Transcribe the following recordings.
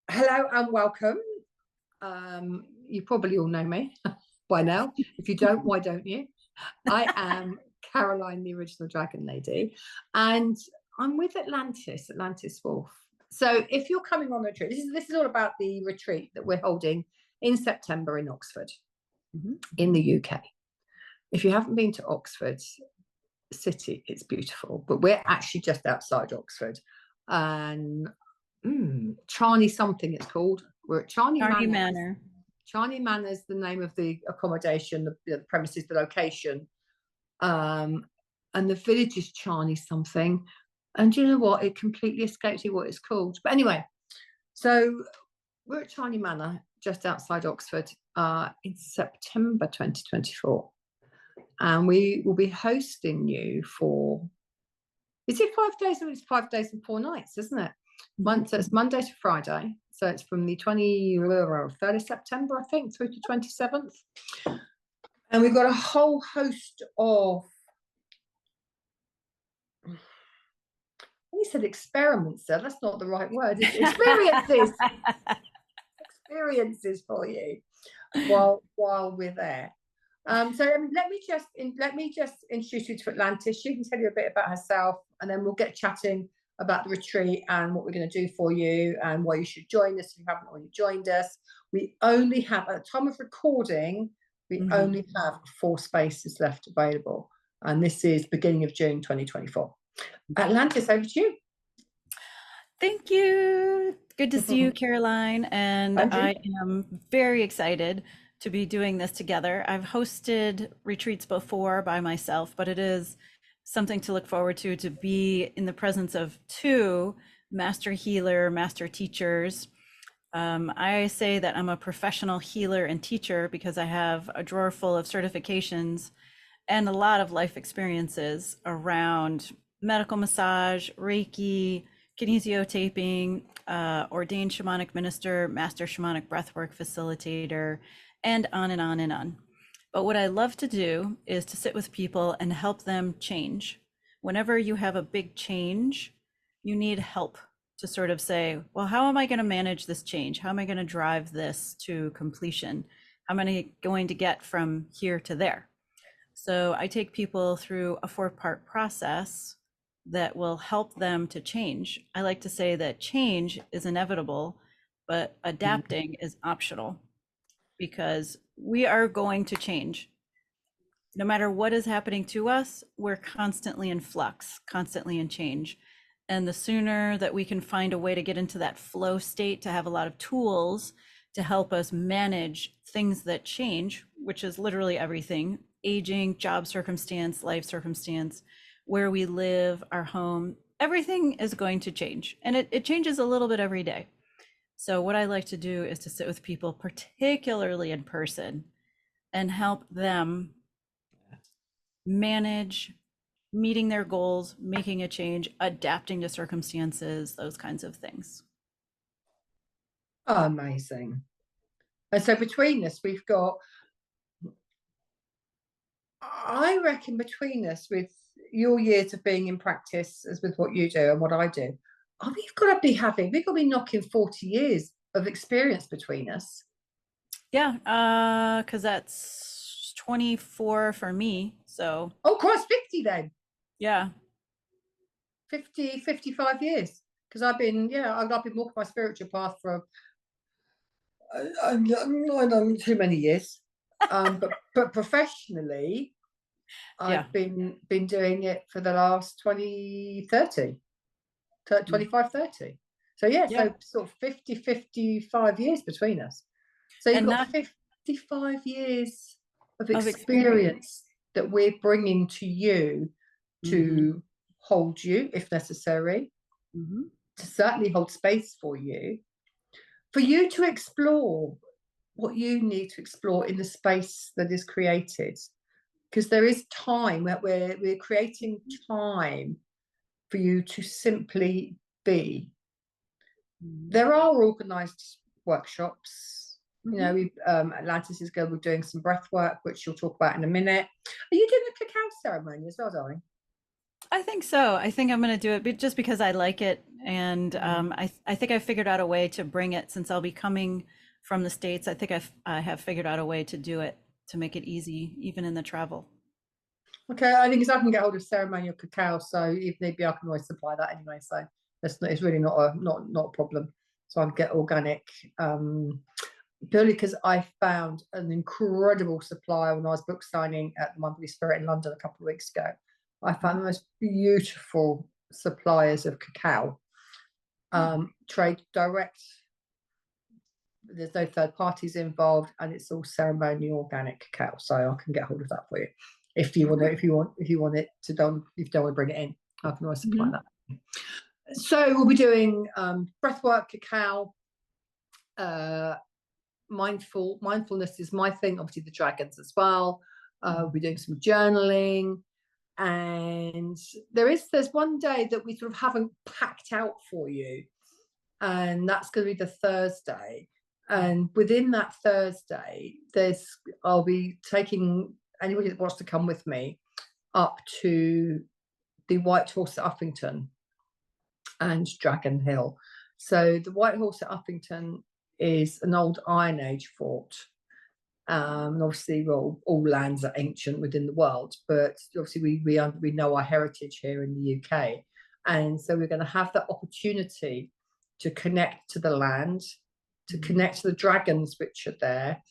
Hello and welcome. You probably all know me by now. If you don't, why don't you? I am Caroline, the original Dragon Lady, and I'm with Atlantis Wolf. So if you're coming on a retreat, this is all about the retreat that we're holding in September in Oxford, in the UK. If you haven't been to Oxford City, it's beautiful, but we're actually just outside Oxford, and Charney something it's called. We're at Charney Manor. Charney Manor is the name of the accommodation, the premises, the location. And the village is Charney something. And do you know what? It completely escapes me what it's called. But anyway, so we're at Charney Manor, just outside Oxford, in September 2024. And we will be hosting you for, is it 5 days? It's 5 days and 4 nights, isn't it? So it's Monday to Friday. So it's from the 3rd of September, I think, through to 27th. And we've got a whole host of, you said experiments there, that's not the right word. It's experiences for you while we're there. So let me just introduce you to Atlantis. She can tell you a bit about herself, and then we'll get chatting about the retreat and what we're going to do for you and why you should join us if you haven't already joined us. We only have, at the time of recording, we only have 4 spaces left available, and this is beginning of June 2024. Atlantis, over to you. Thank you. Good to see you, Caroline, and I am very excited to be doing this together. I've hosted retreats before by myself, but it is something to look forward to be in the presence of 2 master healer, master teachers. I say that I'm a professional healer and teacher because I have a drawer full of certifications and a lot of life experiences around medical massage, Reiki, kinesiotaping, ordained shamanic minister, master shamanic breathwork facilitator, and on and on and on. But what I love to do is to sit with people and help them change. Whenever you have a big change, you need help to sort of say, well, how am I going to manage this change? How am I going to drive this to completion? How am I going to get from here to there? So I take people through a 4-part process that will help them to change. I like to say that change is inevitable, but adapting is optional, because we are going to change. No matter what is happening to us, we're constantly in flux, constantly in change. And the sooner that we can find a way to get into that flow state, to have a lot of tools to help us manage things that change, which is literally everything: aging, job circumstance, life circumstance, where we live, our home, everything is going to change. And it changes a little bit every day. So what I like to do is to sit with people, particularly in person, and help them manage meeting their goals, making a change, adapting to circumstances, those kinds of things. Oh, amazing. And so between us, we've got, I reckon between us, with your years of being in practice as with what you do and what I do, we've got to be knocking 40 years of experience between us. Yeah, because that's 24 for me. So oh, Christ, 50 then. Yeah, 55 years, because I've been walking my spiritual path for I don't too many years, but professionally I've been doing it for the last 25, 30. So so sort of 55 years between us. So you've got 55 years of experience that we're bringing to you to hold you, if necessary, to certainly hold space for you to explore what you need to explore in the space that is created. Because there is time, that we're creating time for you to simply be. There are organized workshops. You know, Atlantis is going to be doing some breath work, which you'll talk about in a minute. Are you doing a cacao ceremony as well, darling? I think so. I think I'm going to do it just because I like it. And I think I figured out a way to bring it since I'll be coming from the States. I think I have figured out a way to do it to make it easy, even in the travel. Okay, I think I can get hold of ceremonial cacao, so if need be, I can always supply that anyway. So it's really not a problem. So I'd get organic, purely because I found an incredible supplier when I was book signing at the Monthly Spirit in London a couple of weeks ago. I found the most beautiful suppliers of cacao, trade direct. There's no third parties involved, and it's all ceremonial organic cacao. So I can get hold of that for you if you want it to done. If you don't want to bring it in, I can always supply that. So we'll be doing breathwork, cacao. Mindfulness is my thing. Obviously, the dragons as well. We'll be doing some journaling, and there's one day that we sort of haven't packed out for you, and that's going to be the Thursday. And within that Thursday, I'll be taking anybody that wants to come with me up to the White Horse at Uffington and Dragon Hill. So the White Horse at Uffington is an old Iron Age fort. Obviously, all lands are ancient within the world, but obviously we know our heritage here in the UK, and so we're going to have that opportunity to connect to the land, to connect to the dragons which are there,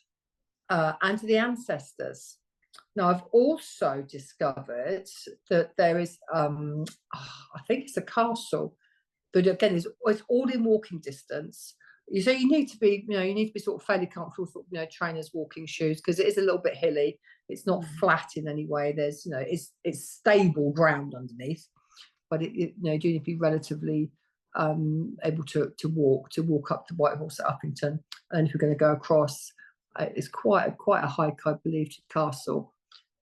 and to the ancestors. Now, I've also discovered that there is, I think it's a castle, but again, it's all in walking distance. So you need to be sort of fairly comfortable, sort of, trainers, walking shoes, because it is a little bit hilly. It's not flat in any way. There's, it's stable ground underneath, but you do need to be relatively able to walk up to White Horse at Uffington. And if you're going to go across, it's quite a hike, I believe, to the castle.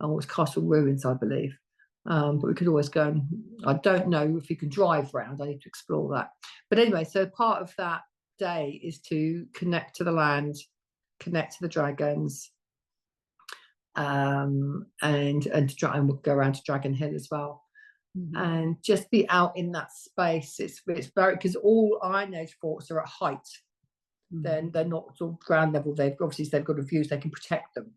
It's castle ruins, I believe. But we could always go, and I don't know if you can drive around. I need to explore that. But anyway, so part of that day is to connect to the land, connect to the dragons, and we'll go around to Dragon Hill as well. And just be out in that space. It's very, because all Iron Age forts are at height. Then they're not sort of ground level. They've got a view, so they can protect them.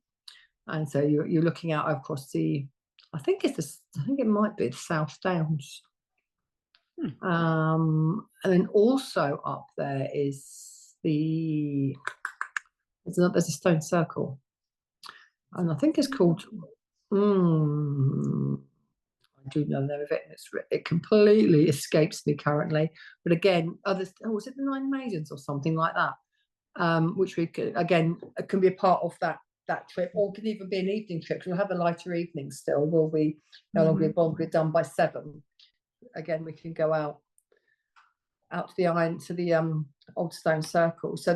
And so you're looking out across I think it might be the South Downs. And then also up there is there's a stone circle, and I think it's called I do know the name of it, and it completely escapes me currently. But again, was it the Nine Maidens or something like that? Which we could, again, it can be a part of that trip, or can even be an evening trip. We'll have a lighter evening still. We'll be no longer done by 7. Again, we can go out to the old stone circle. So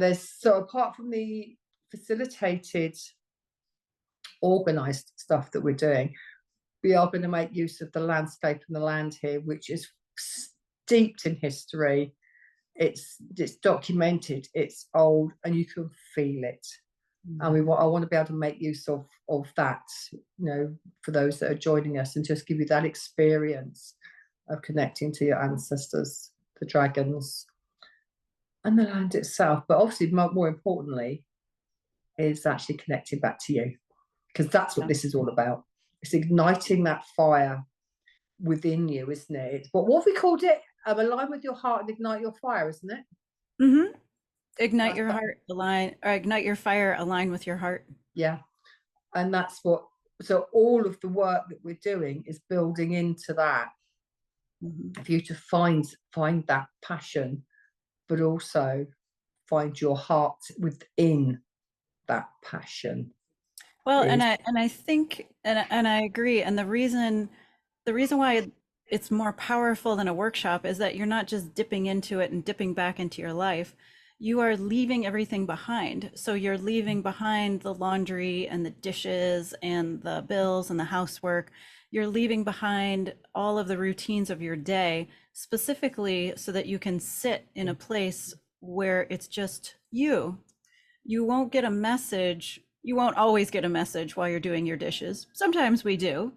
apart from the facilitated, organized stuff that we're doing, we are going to make use of the landscape and the land here, which is steeped in history. It's documented, it's old, and you can feel it. And I want to be able to make use of that, for those that are joining us, and just give you that experience of connecting to your ancestors, the dragons, and the land itself. But obviously, more importantly, is actually connecting back to you, because that's what this is all about. It's igniting that fire within you, isn't it? But what have we called it? Align with your heart and ignite your fire, isn't it? Ignite your heart, ignite your fire, align with your heart. Yeah. And that's what, so all of the work that we're doing is building into that, for you to find that passion, but also find your heart within that passion. Well, and I think, and I agree. And the reason why it's more powerful than a workshop is that you're not just dipping into it and dipping back into your life. You are leaving everything behind. So you're leaving behind the laundry and the dishes and the bills and the housework. You're leaving behind all of the routines of your day, specifically so that you can sit in a place where it's just you. You won't get a message. You won't always get a message while you're doing your dishes. Sometimes we do,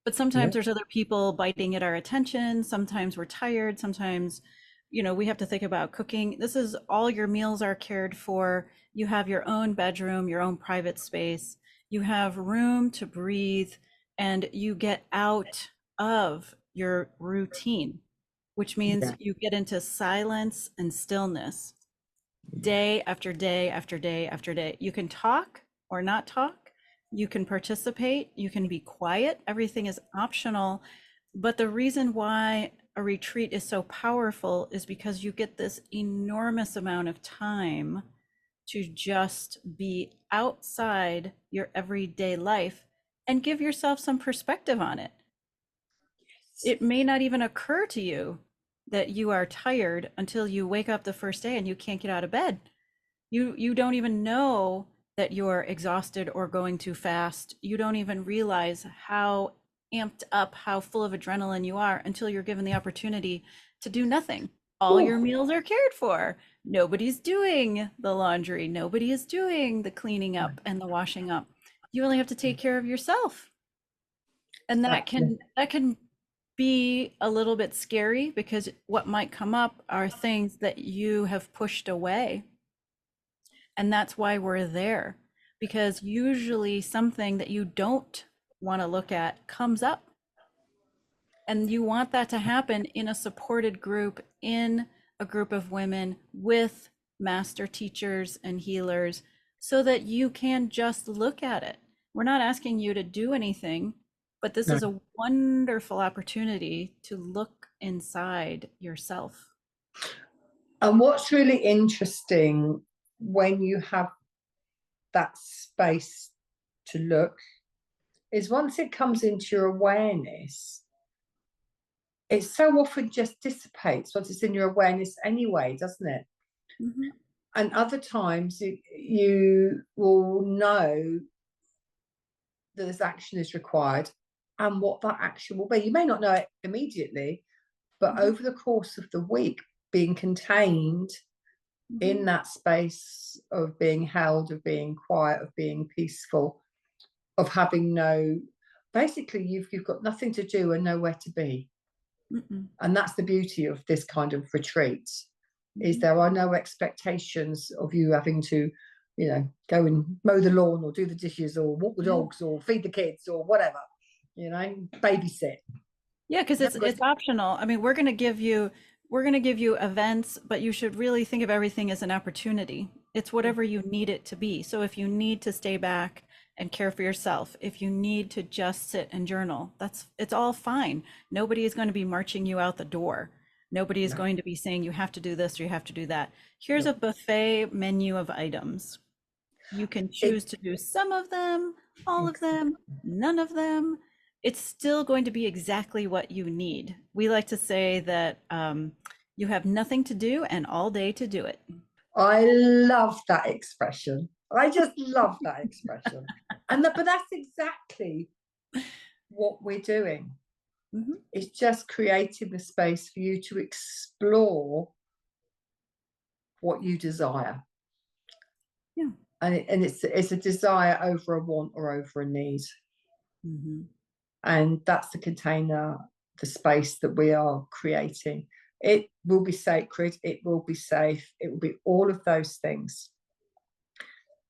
But Yeah. sometimes there's other people biting at our attention. Sometimes we're tired. Sometimes, we have to think about cooking. This is all your meals are cared for. You have your own bedroom, your own private space. You have room to breathe, and you get out of your routine, which means Yeah. you get into silence and stillness day after day after day after day. You can talk or not talk. You can participate. You can be quiet. Everything is optional. But the reason why a retreat is so powerful is because you get this enormous amount of time to just be outside your everyday life and give yourself some perspective on it. It may not even occur to you that you are tired until you wake up the first day and you can't get out of bed. You don't even know that you're exhausted or going too fast. You don't even realize how amped up, how full of adrenaline you are until you're given the opportunity to do nothing. All your Ooh. meals are cared for. Nobody's doing the laundry. Nobody is doing the cleaning up and the washing up. You only have to take care of yourself. And that Exactly. can be a little bit scary because what might come up are things that you have pushed away. And that's why we're there, because usually something that you don't want to look at comes up. And you want that to happen in a supported group, in a group of women with master teachers and healers, so that you can just look at it. We're not asking you to do anything, but this No. is a wonderful opportunity to look inside yourself. And what's really interesting when you have that space to look is once it comes into your awareness, it so often just dissipates once it's in your awareness anyway, doesn't it? Mm-hmm. And other times you will know that this action is required and what that action will be. You may not know it immediately, but Mm-hmm. over the course of the week, being contained Mm-hmm. in that space of being held, of being quiet, of being peaceful, of having no, basically you've got nothing to do and nowhere to be. Mm-mm. And that's the beauty of this kind of retreat, is Mm-hmm. there are no expectations of you having to, go and mow the lawn or do the dishes or walk the Yeah. dogs or feed the kids or whatever, babysit. Yeah, because it's optional. I mean, we're gonna give you events, but you should really think of everything as an opportunity. It's whatever you need it to be. So if you need to stay back and care for yourself, if you need to just sit and journal, it's all fine. Nobody is going to be marching you out the door. Nobody is No, going to be saying you have to do this or you have to do that. Here's no. a buffet menu of items. You can choose It, to do some of them, all of them, none of them. It's still going to be exactly what you need. We like to say that you have nothing to do and all day to do it. I love that expression. I just love that expression. But that's exactly what we're doing. Mhm. It's just creating the space for you to explore what you desire. Yeah. And it's a desire over a want or over a need. Mhm. And that's the container, the space that we are creating. It will be sacred, it will be safe, it will be all of those things.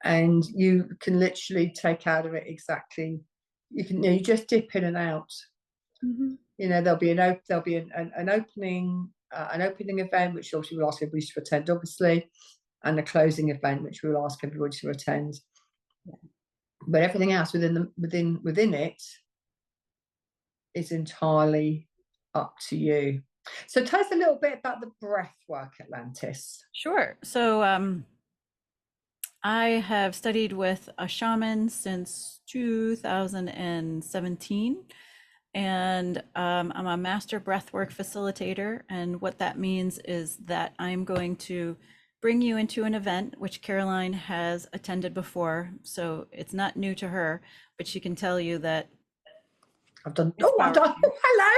And you can literally take out of it exactly, you just dip in and out. Mhm. There'll be an opening event, which obviously we'll ask everybody to attend, obviously, and a closing event, which we'll ask everybody to attend. Yeah. But everything else within it is entirely up to you. So tell us a little bit about the breath work, Atlantis. Sure. So I have studied with a shaman since 2017, and I'm a master breathwork facilitator. And what that means is that I'm going to bring you into an event which Caroline has attended before. So it's not new to her, but she can tell you that I've done. it's I've done. powerful. Hello.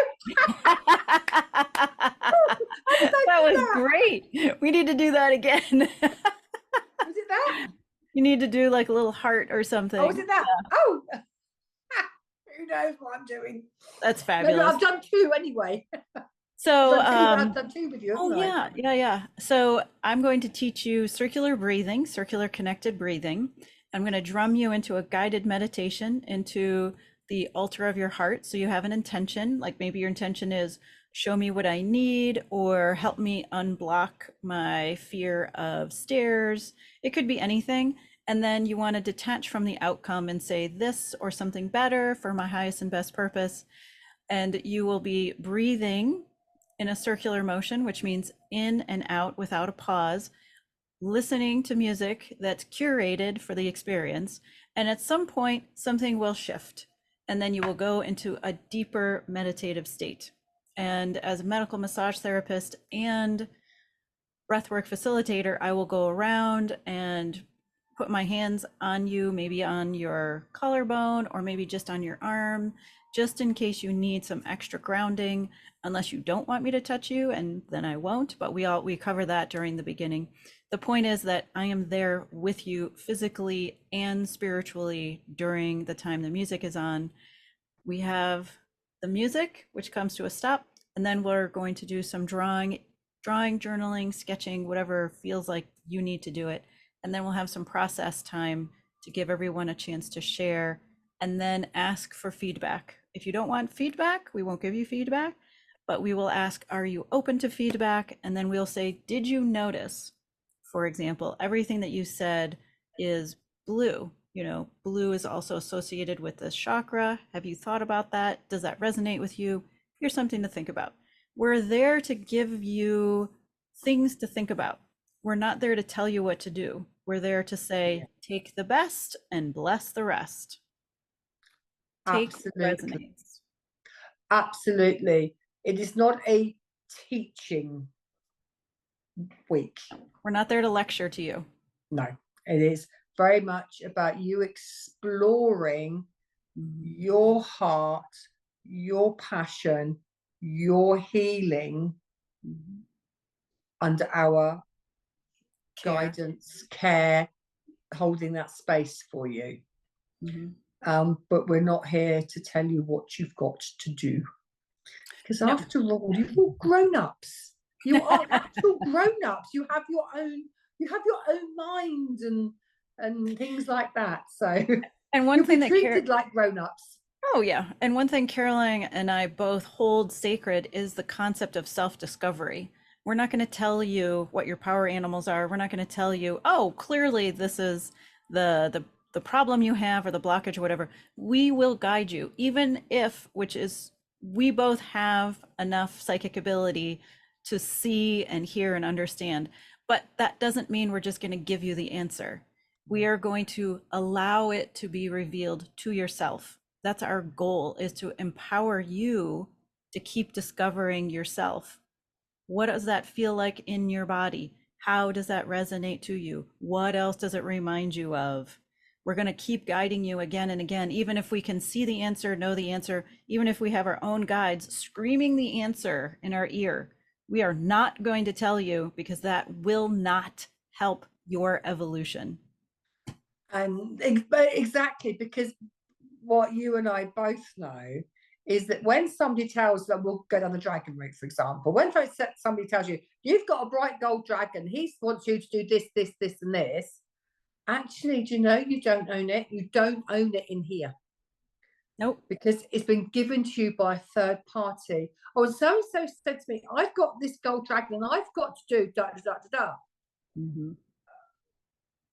That was great. We need to do that again. Was it that? You need to do like a little heart or Oh, something. was it that? Oh. Who knows what I'm doing? That's Maybe fabulous. I've done 2 anyway. So, I've done 2 with you, oh haven't I? yeah. So I'm going to teach you circular breathing, circular connected breathing. I'm going to drum you into a guided meditation into the altar of your heart. So you have an intention, like maybe your intention is show me what I need or help me unblock my fear of stairs. It could be anything. And then you want to detach from the outcome and say this or something better for my highest and best purpose. And you will be breathing in a circular motion, which means in and out without a pause, listening to music that's curated for the experience. And at some point, something will shift, and then you will go into a deeper meditative state. And as a medical massage therapist and breathwork facilitator, I will go around and put my hands on you, maybe on your collarbone or maybe just on your arm, just in case you need some extra grounding, unless you don't want me to touch you, and then I won't, but we cover that during the beginning. The point is that I am there with you physically and spiritually during the time the music is on. We have the music, which comes to a stop, and then we're going to do some drawing, journaling, sketching, whatever feels like you need to do it. And then we'll have some process time to give everyone a chance to share and then ask for feedback. If you don't want feedback, we won't give you feedback, but we will ask, are you open to feedback? And then we'll say, did you notice, for example, everything that you said is blue? You know, blue is also associated with this chakra. Have you thought about that? Does that resonate with you? Here's something to think about. We're there to give you things to think about. We're not there to tell you what to do. We're there to say, take the best and bless the rest. Take what Absolutely. resonates. Absolutely. It is not a teaching week. We're not there to lecture to you. No, it is very much about you exploring your heart, your passion, your healing under our guidance, care, holding that space for you. But we're not here to tell you what you've got to do. Because after all, you're all grown-ups. You are actual grown-ups. You have your own mind and things like that. So and one thing that treated like grown-ups. Oh yeah. And one thing Caroline and I both hold sacred is the concept of self-discovery. We're not going to tell you what your power animals are. We're not going to tell you, oh, clearly this is the problem you have or the blockage or whatever. We will guide you, even if, which is, we both have enough psychic ability to see and hear and understand. But that doesn't mean we're just going to give you the answer. We are going to allow it to be revealed to yourself. That's our goal, is to empower you to keep discovering yourself. What does that feel like in your body? How does that resonate to you? What else does it remind you of? We're going to keep guiding you again and again, even if we can see the answer, know the answer, even if we have our own guides screaming the answer in our ear. We are not going to tell you, because that will not help your evolution. Exactly, because what you and I both know is that when somebody tells them, we'll go down the dragon route, for example, when somebody tells you, you've got a bright gold dragon, he wants you to do this, this, this, and this. Actually, do you know, you don't own it. You don't own it in here. Nope. Because it's been given to you by a third party. Or so-and-so said to me, I've got this gold dragon and I've got to do da da da da da.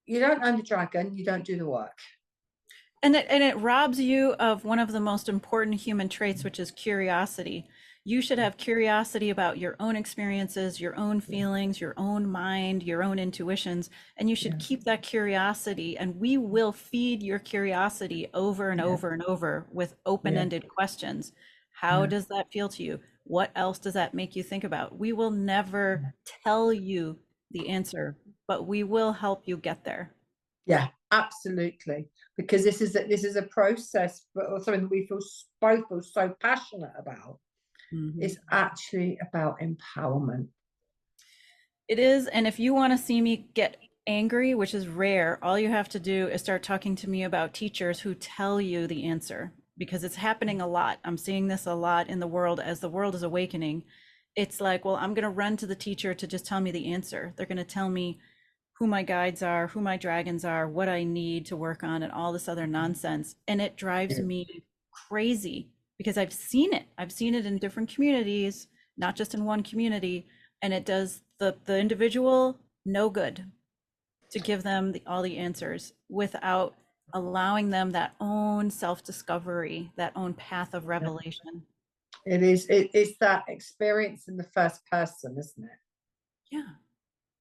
You don't own the dragon, you don't do the work. And it robs you of one of the most important human traits, which is curiosity. You should have curiosity about your own experiences, your own feelings, your own mind, your own intuitions, and you should keep that curiosity. And we will feed your curiosity over and over and over with open-ended questions. How does that feel to you? What else does that make you think about? We will never tell you the answer, but we will help you get there. Yeah, absolutely. Because this is a process, but something that we both feel so passionate about. It's actually about empowerment. It is. And if you want to see me get angry, which is rare, all you have to do is start talking to me about teachers who tell you the answer, because it's happening a lot. I'm seeing this a lot in the world as the world is awakening. It's like, well, I'm going to run to the teacher to just tell me the answer. They're going to tell me who my guides are, who my dragons are, what I need to work on, and all this other nonsense. And it drives Yeah. me crazy because I've seen it. I've seen it in different communities, not just in one community, and it does the individual no good to give them all the answers without allowing them that own self-discovery, that own path of revelation. It is. It's that experience in the first person, isn't it? Yeah.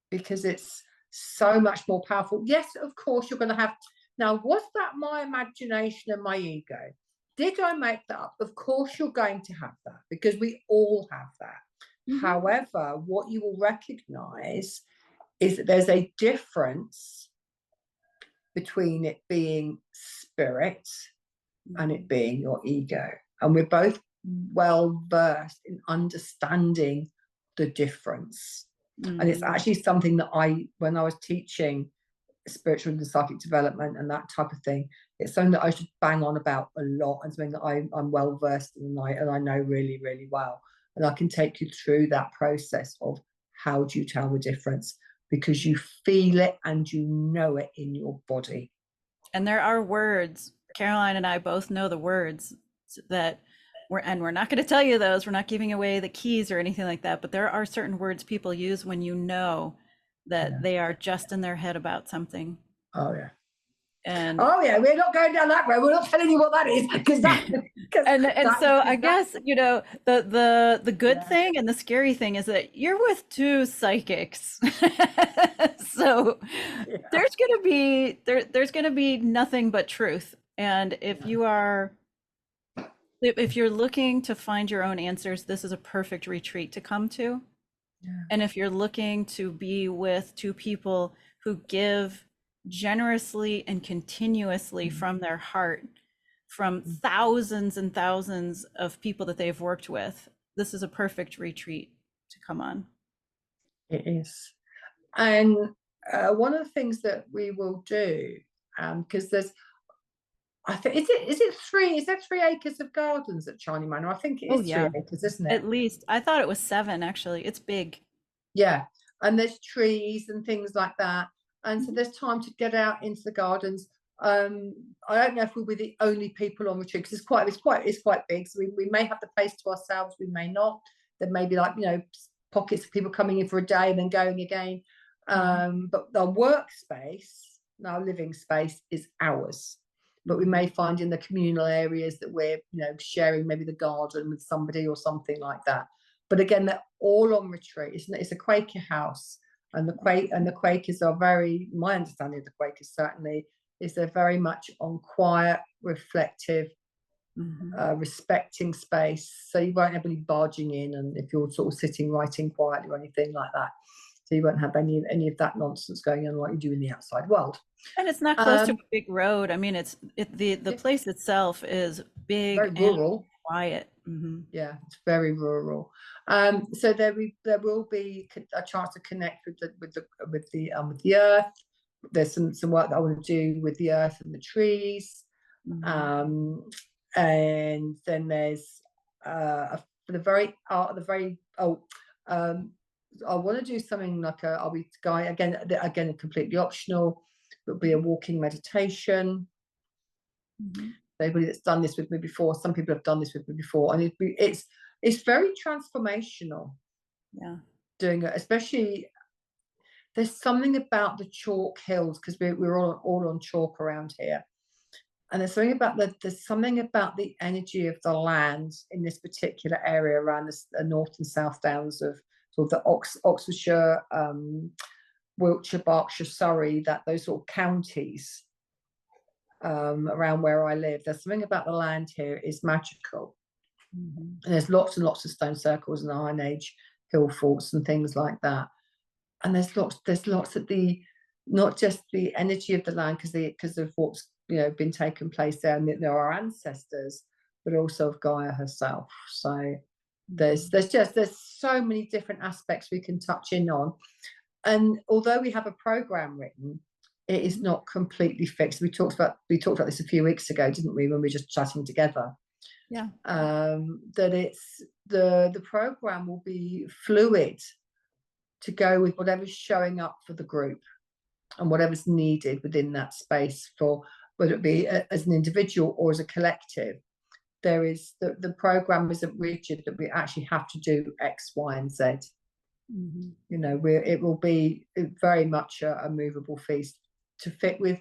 Because it's so much more powerful. Yes, of course, you're going to have. Now, was that my imagination and my ego? Did I make that up? Of course, you're going to have that because we all have that. Mm-hmm. However, what you will recognize is that there's a difference between it being spirit and it being your ego. And we're both well versed in understanding the difference. And it's actually something that when I was teaching spiritual and psychic development and that type of thing, it's something that I should bang on about a lot, and something that I'm well versed in and I know really, really well. And I can take you through that process of how do you tell the difference, because you feel it and you know it in your body. And there are words. Caroline and I both know the words that we're not going to tell you those. We're not giving away the keys or anything like that. But there are certain words people use when you know that they are just in their head about something. Oh yeah. And we're not going down that road. We're not telling you what that is, because that. So I guess the good thing and the scary thing is that you're with two psychics, so there's gonna be nothing but truth. And if you're looking to find your own answers, this is a perfect retreat to come to. And if you're looking to be with two people who give generously and continuously from their heart, from thousands and thousands of people that they've worked with, this is a perfect retreat to come on. It is. And one of the things that we will do, because there's, I think, is there 3 acres of gardens at Charney Manor? I think it is 3 acres, isn't it? At least. I thought it was 7, actually. It's big. Yeah. And there's trees and things like that. And so there's time to get out into the gardens. I don't know if we'll be the only people on retreat, because it's quite big. So we may have the place to ourselves, we may not. There may be, like, pockets of people coming in for a day and then going again. But the workspace, our living space, is ours. But we may find in the communal areas that we're, sharing maybe the garden with somebody or something like that. But again, they're all on retreat. It's a Quaker house, and the Quakers are my understanding of the Quakers certainly is they're very much on quiet, reflective, respecting space. So you won't have any barging in, and if you're sort of sitting writing quietly or anything like that. So you won't have any of that nonsense going on like you do in the outside world. And it's not close to a big road. I mean, the place itself is big, very rural, and quiet. Yeah, it's very rural. So there will be a chance to connect with the earth. There's some work that I want to do with the earth and the trees. And then there's I want to do something like I'll be again completely optional. It'll be a walking meditation. Anybody that's done this with me before, some people have done this with me before, and it's very transformational. Yeah, doing it, especially there's something about the chalk hills, because we're all on chalk around here, and there's something about the energy of the land in this particular area around the North and South Downs of sort of the Oxfordshire, Wiltshire, Berkshire, Surrey, those sort of counties around where I live. There's something about the land here is magical. And there's lots and lots of stone circles and Iron Age hill forts and things like that. And there's lots of not just the energy of the land because of what's been taking place there, and there are ancestors, but also of Gaia herself. So there's so many different aspects we can touch in on. And although we have a program written, it is not completely fixed. We talked about this a few weeks ago, didn't we, when we were just chatting together? Yeah. That it's the program will be fluid to go with whatever's showing up for the group and whatever's needed within that space, for whether it be as an individual or as a collective. There is the program isn't rigid that we actually have to do X, Y, and Z. Mm-hmm. You know, it will be very much a movable feast to fit with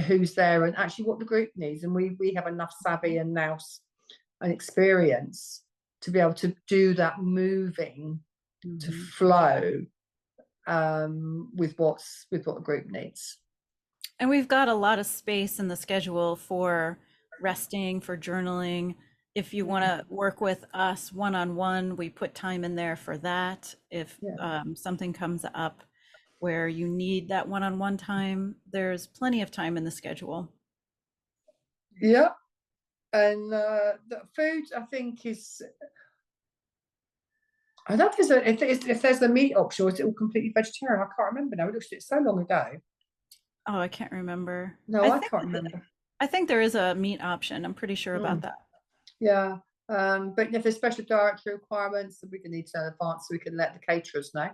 who's there and actually what the group needs. And we have enough savvy and nous and experience to be able to do that moving to flow with what the group needs. And we've got a lot of space in the schedule for resting, for journaling. If you want to work with us one-on-one, we put time in there for that. If something comes up where you need that one-on-one time, there's plenty of time in the schedule. Yeah. And the food, I think, is, I don't know if there's a meat option, or is it all completely vegetarian? I can't remember now. We looked at it so long ago. Oh, I can't remember. No, I can't remember. I think there is a meat option. I'm pretty sure about that. Yeah. But if there's special dietary requirements, we can need to know in advance so we can let the caterers know.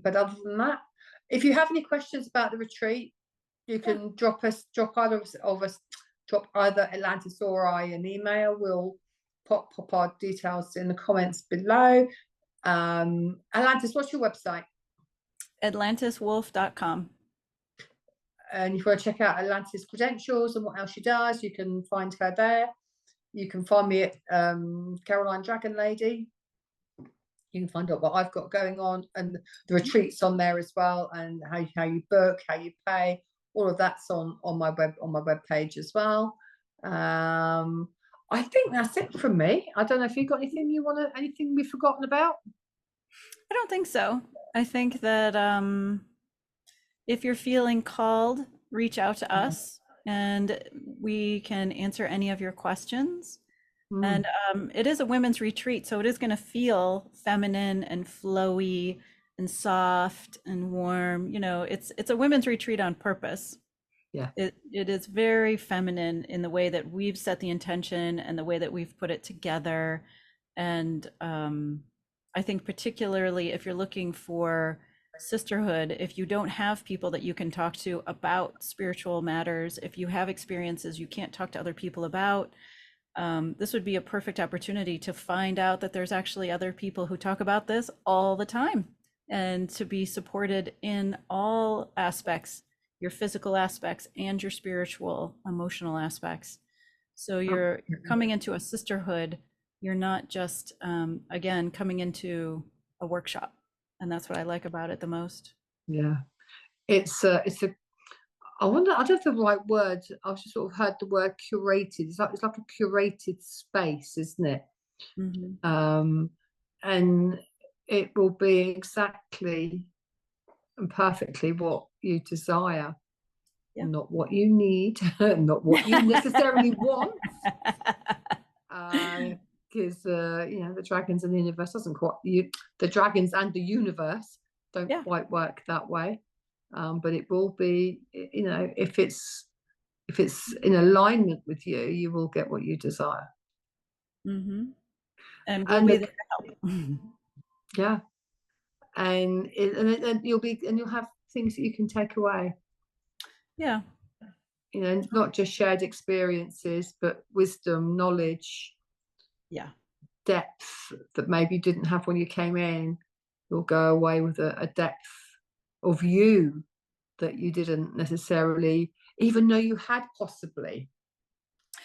But other than that, if you have any questions about the retreat, you can drop either Atlantis or I an email. We'll pop our details in the comments below. Atlantis, what's your website? AtlantisWolf.com. And if you want to check out Atlantis' credentials and what else she does, you can find her there. You can find me at Caroline Dragon Lady. You can find out what I've got going on, and the retreats on there as well, and how you book, how you pay. All of that's on my web page as well. I think that's it from me. I don't know if you've got anything we've forgotten about. I don't think so. I think that if you're feeling called, reach out to us and we can answer any of your questions. And it is a women's retreat, so it is going to feel feminine and flowy and soft and warm. You know, it's a women's retreat on purpose. Yeah. It is very feminine in the way that we've set the intention and the way that we've put it together. And I think particularly if you're looking for sisterhood, if you don't have people that you can talk to about spiritual matters, if you have experiences you can't talk to other people about, this would be a perfect opportunity to find out that there's actually other people who talk about this all the time, and to be supported in all aspects, your physical aspects and your spiritual, emotional aspects. So you're coming into a sisterhood. You're not just, again, coming into a workshop. And that's what I like about it the most. Yeah. I don't have the right word. I've just sort of heard the word curated. It's like a curated space, isn't it? And it will be exactly and perfectly what you desire, not what you need, not what you necessarily want. Because the dragons and the universe doesn't quite. The dragons and the universe don't quite work that way. But it will be, if it's in alignment with you, you will get what you desire. And we'll be there to help. Yeah, and you'll have things that you can take away. Yeah, not just shared experiences, but wisdom, knowledge. Yeah, depth that maybe you didn't have when you came in. You'll go away with a depth of you that you didn't necessarily even know you had, possibly.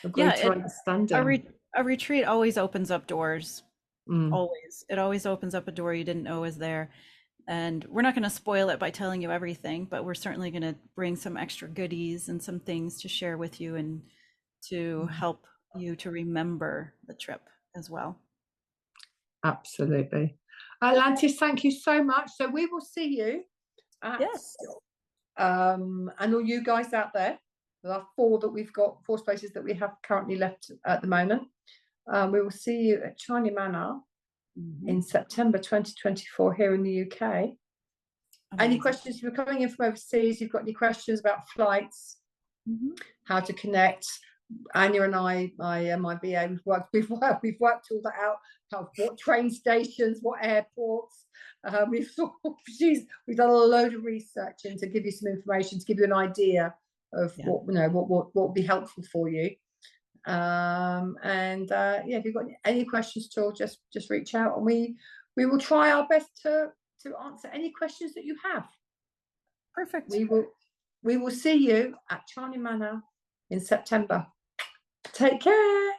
A greater understanding. A retreat always opens up doors. Always. It always opens up a door you didn't know was there. And we're not going to spoil it by telling you everything, but we're certainly going to bring some extra goodies and some things to share with you and to help you to remember the trip as well. Absolutely. Atlantis, thank you so much. So we will see you at, and all you guys out there. There are four spaces that we have currently left at the moment. We will see you at China Manor in September 2024 here in the UK. Any Amazing. questions? If you're coming in from overseas, you've got any questions about flights, how to connect? Anya and I, my BA, we've worked all that out. What train stations, what airports. We've done a load of research and to give you some information, to give you an idea of what would be helpful for you. Yeah, if you've got any questions at all, just reach out, and we will try our best to answer any questions that you have. Perfect. We will see you at Charney Manor in September. Take care.